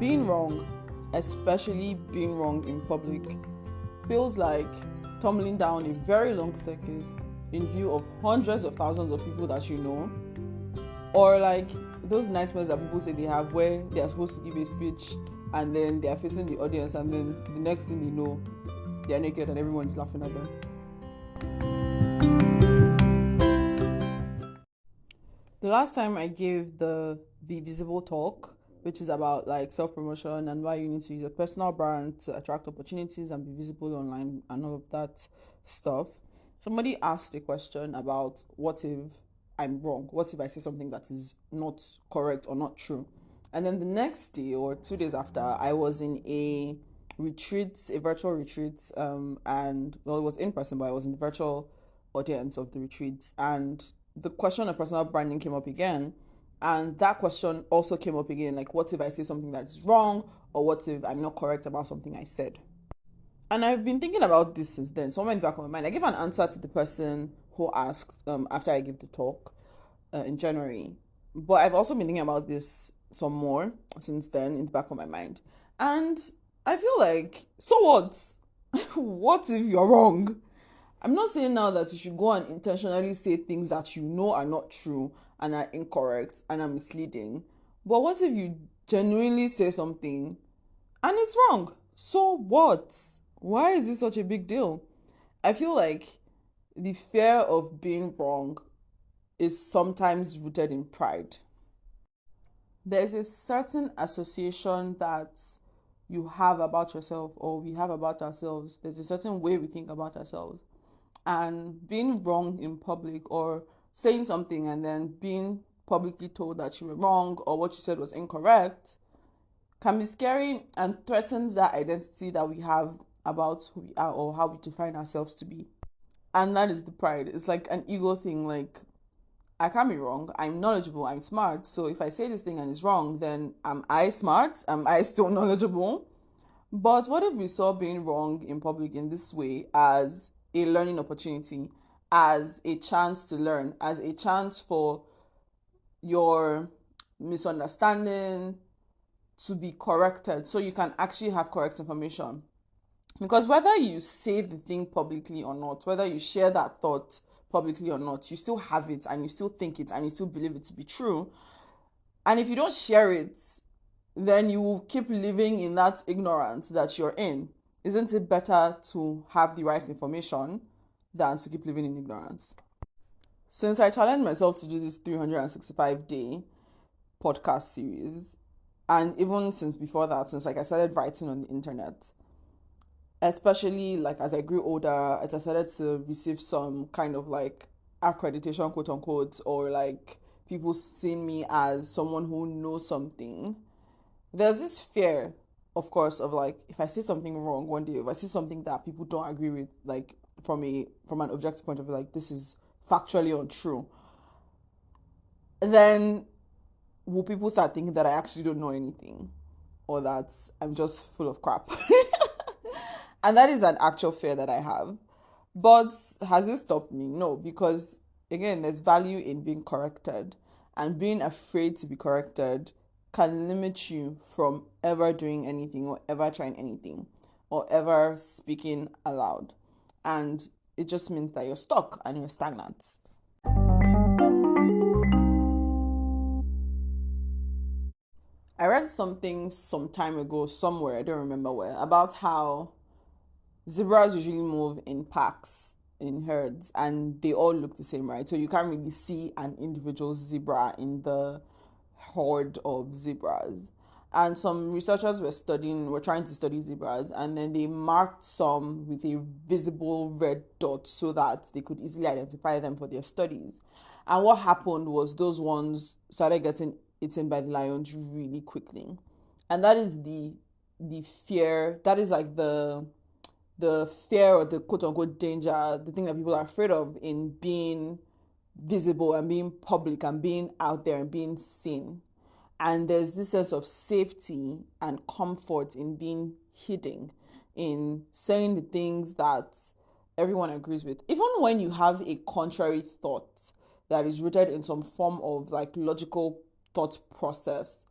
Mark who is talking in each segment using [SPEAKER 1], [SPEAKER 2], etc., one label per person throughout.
[SPEAKER 1] Being wrong, especially being wrong in public, feels like tumbling down a very long staircase in view of hundreds of thousands of people that you know, or like those nightmares that people say they have where they are supposed to give a speech and then they are facing the audience and then the next thing you know, they are naked and everyone is laughing at them. The last time I gave the Be Visible talk, which is about like self-promotion and why you need to use your personal brand to attract opportunities and be visible online and all of that stuff, somebody asked a question about what if I'm wrong? What if I say something that is not correct or not true? And then the next day or 2 days after, I was in a retreat, a virtual retreat, and well, it was in person, but I was in the virtual audience of the retreat, and the question of personal branding came up again. And that question also came up again, like, what if I say something that is wrong? Or what if I'm not correct about something I said? And I've been thinking about this since then. Somewhere in the back of my mind, I gave an answer to the person who asked after I gave the talk in January. But I've also been thinking about this some more since then in the back of my mind. And I feel like, so what? What if you're wrong? I'm not saying now that you should go and intentionally say things that you know are not true and are incorrect and are misleading. But what if you genuinely say something and it's wrong? So what? Why is this such a big deal? I feel like the fear of being wrong is sometimes rooted in pride. There's a certain association that you have about yourself, or we have about ourselves. There's a certain way we think about ourselves. And being wrong in public, or saying something and then being publicly told that you were wrong or what you said was incorrect, can be scary and threatens that identity that we have about who we are or how we define ourselves to be. And that is the pride. It's like an ego thing. Like, I can't be wrong. I'm knowledgeable. I'm smart. So if I say this thing and it's wrong, then am I smart? Am I still knowledgeable? But what if we saw being wrong in public in this way as a learning opportunity, as a chance to learn, as a chance for your misunderstanding to be corrected so you can actually have correct information? Because whether you say the thing publicly or not, whether you share that thought publicly or not, you still have it and you still think it and you still believe it to be true. And if you don't share it, then you will keep living in that ignorance that you're in. Isn't it better to have the right information than to keep living in ignorance? Since I challenged myself to do this 365-day podcast series, and even since before that, since like I started writing on the internet, especially like as I grew older, as I started to receive some kind of like accreditation, quote unquote, or like people seeing me as someone who knows something, there's this fear, of course, of like, if I say something wrong one day, if I say something that people don't agree with, like from an objective point of view, like this is factually untrue, then will people start thinking that I actually don't know anything or that I'm just full of crap? And that is an actual fear that I have. But has it stopped me? No, because again, there's value in being corrected, and being afraid to be corrected can limit you from ever doing anything or ever trying anything or ever speaking aloud. And it just means that you're stuck and you're stagnant. I read something some time ago somewhere, I don't remember where, about how zebras usually move in packs, in herds, and they all look the same, right? So you can't really see an individual zebra in the horde of zebras. And some researchers were trying to study zebras, and then they marked some with a visible red dot so that they could easily identify them for their studies. And what happened was those ones started getting eaten by the lions really quickly. And that is the fear, that is like the fear or the quote unquote danger, the thing that people are afraid of in being visible and being public and being out there and being seen. And there's this sense of safety and comfort in being hidden, in saying the things that everyone agrees with. Even when you have a contrary thought that is rooted in some form of like logical thought process,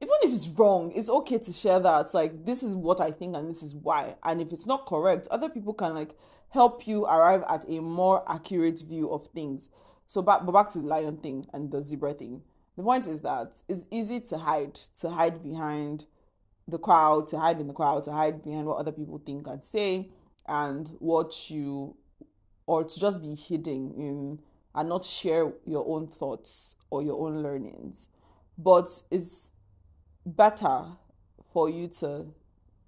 [SPEAKER 1] even if it's wrong, it's okay to share that. It's like, this is what I think and this is why. And if it's not correct, other people can like help you arrive at a more accurate view of things. So back to the lion thing and the zebra thing. The point is that it's easy to hide behind the crowd, to hide in the crowd, to hide behind what other people think and say, and what you, or to just be hidden in and not share your own thoughts or your own learnings. But it's better for you to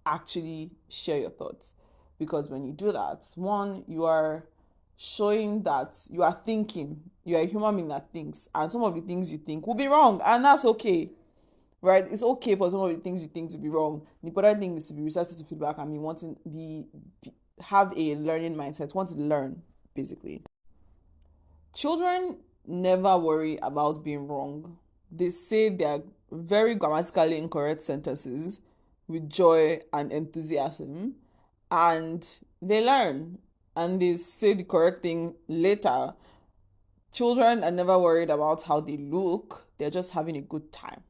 [SPEAKER 1] actually share your thoughts, because when you do that, one, you are showing that you are thinking, you are a human being that thinks, and some of the things you think will be wrong, and that's okay, right? It's okay for some of the things you think to be wrong. The important thing is to be receptive to feedback and be wanting be have a learning mindset, want to learn, basically. Children never worry about being wrong. They say their very grammatically incorrect sentences with joy and enthusiasm, and they learn and they say the correct thing later. Children are never worried about how they look, they're just having a good time.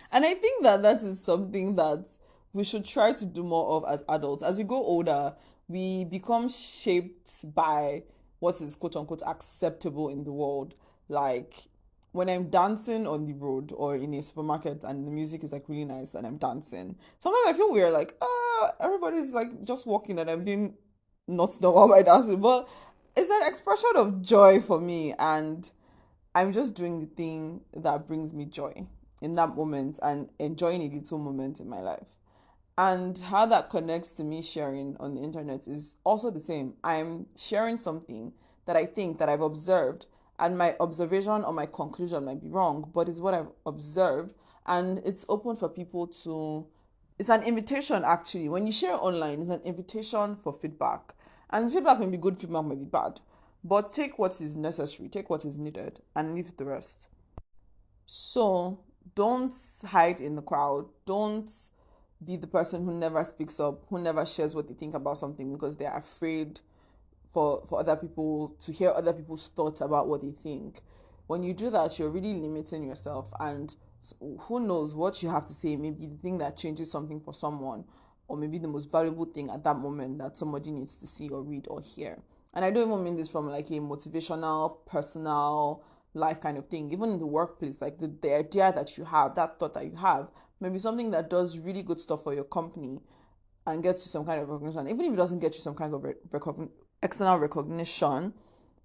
[SPEAKER 1] And I think that that is something that we should try to do more of as adults. As we go older, we become shaped by what is quote unquote acceptable in the world. Like when I'm dancing on the road or in a supermarket and the music is like really nice and I'm dancing, sometimes I feel weird, like, everybody's like just walking and I'm doing not normal by dancing. But it's an expression of joy for me, and I'm just doing the thing that brings me joy in that moment and enjoying a little moment in my life. And how that connects to me sharing on the internet is also the same. I'm sharing something that I think that I've observed, and my observation or my conclusion might be wrong, but it's what I've observed, and it's open for people to. It's an invitation, actually. When you share online, it's an invitation for feedback, and feedback may be good, feedback may be bad, but take what is necessary, take what is needed, and leave the rest. So don't hide in the crowd. Don't be the person who never speaks up, who never shares what they think about something because they're afraid for other people to hear other people's thoughts about what they think. When you do that, you're really limiting yourself, and who knows what you have to say, maybe the thing that changes something for someone, or maybe the most valuable thing at that moment that somebody needs to see or read or hear. And I don't even mean this from like a motivational, personal life kind of thing. Even in the workplace, like the idea that you have, that thought that you have, maybe something that does really good stuff for your company and gets you some kind of recognition. Even if it doesn't get you some kind of external recognition,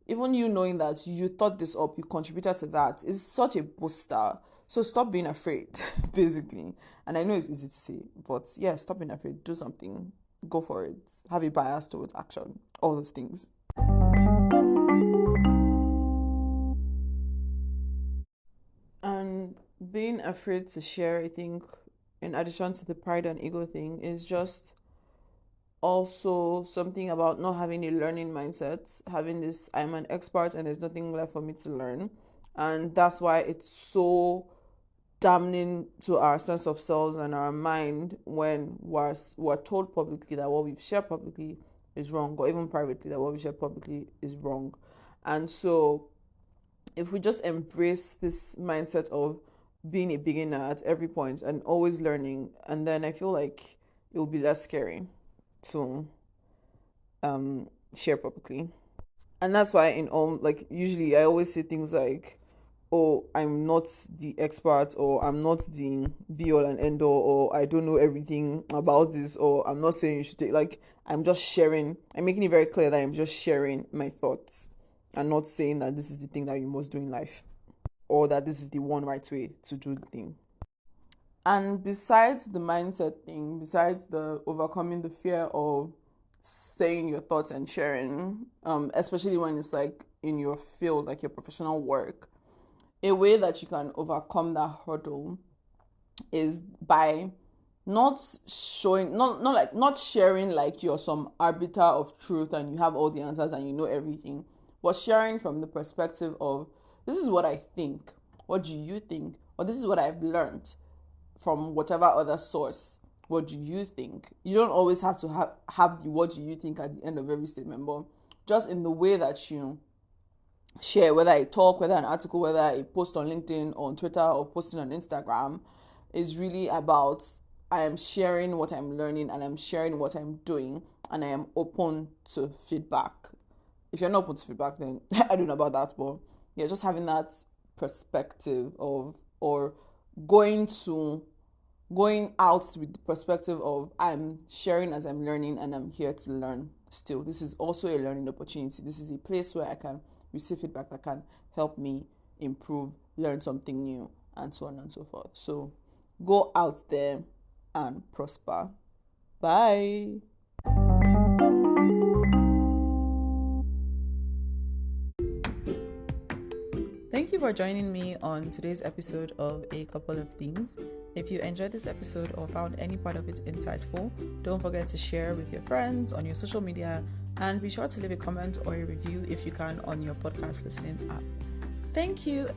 [SPEAKER 1] even you knowing that you thought this up, you contributed to that, is such a booster. So stop being afraid, basically. And I know it's easy to say, but yeah, stop being afraid. Do something. Go for it. Have a bias towards action. All those things. And being afraid to share, I think, in addition to the pride and ego thing, is just also something about not having a learning mindset, having this I'm an expert and there's nothing left for me to learn. And that's why it's so damning to our sense of selves and our mind when we're told publicly that what we've shared publicly is wrong, or even privately that what we share publicly is wrong. And so if we just embrace this mindset of being a beginner at every point and always learning, and then I feel like it will be less scary to share publicly. And that's why in all, like, usually I always say things like, oh, I'm not the expert, or I'm not the be all and end all, or I don't know everything about this, or I'm not saying you should take, like, I'm just sharing. I'm making it very clear that I'm just sharing my thoughts and not saying that this is the thing that you must do in life, or that this is the one right way to do the thing. And besides the mindset thing, besides the overcoming the fear of saying your thoughts and sharing, especially when it's like in your field, like your professional work, a way that you can overcome that hurdle is by not showing, not sharing like you're some arbiter of truth and you have all the answers and you know everything, but sharing from the perspective of, this is what I think, what do you think, or this is what I've learned from whatever other source. What do you think? You don't always have to have the what do you think at the end of every statement, but just in the way that you share, whether a talk, whether an article, whether a post on LinkedIn or on Twitter or posting on Instagram, is really about I am sharing what I'm learning and I'm sharing what I'm doing, and I am open to feedback. If you're not open to feedback, then I don't know about that, but yeah, just having that perspective of, or going to going out with the perspective of I'm sharing as I'm learning and I'm here to learn still. This is also a learning opportunity. This is a place where I can receive feedback that can help me improve, learn something new, and so on and so forth. So go out there and prosper. Bye. Thank you for joining me on today's episode of A Couple of Things. If you enjoyed this episode or found any part of it insightful, don't forget to share with your friends on your social media, and be sure to leave a comment or a review if you can on your podcast listening app. Thank you.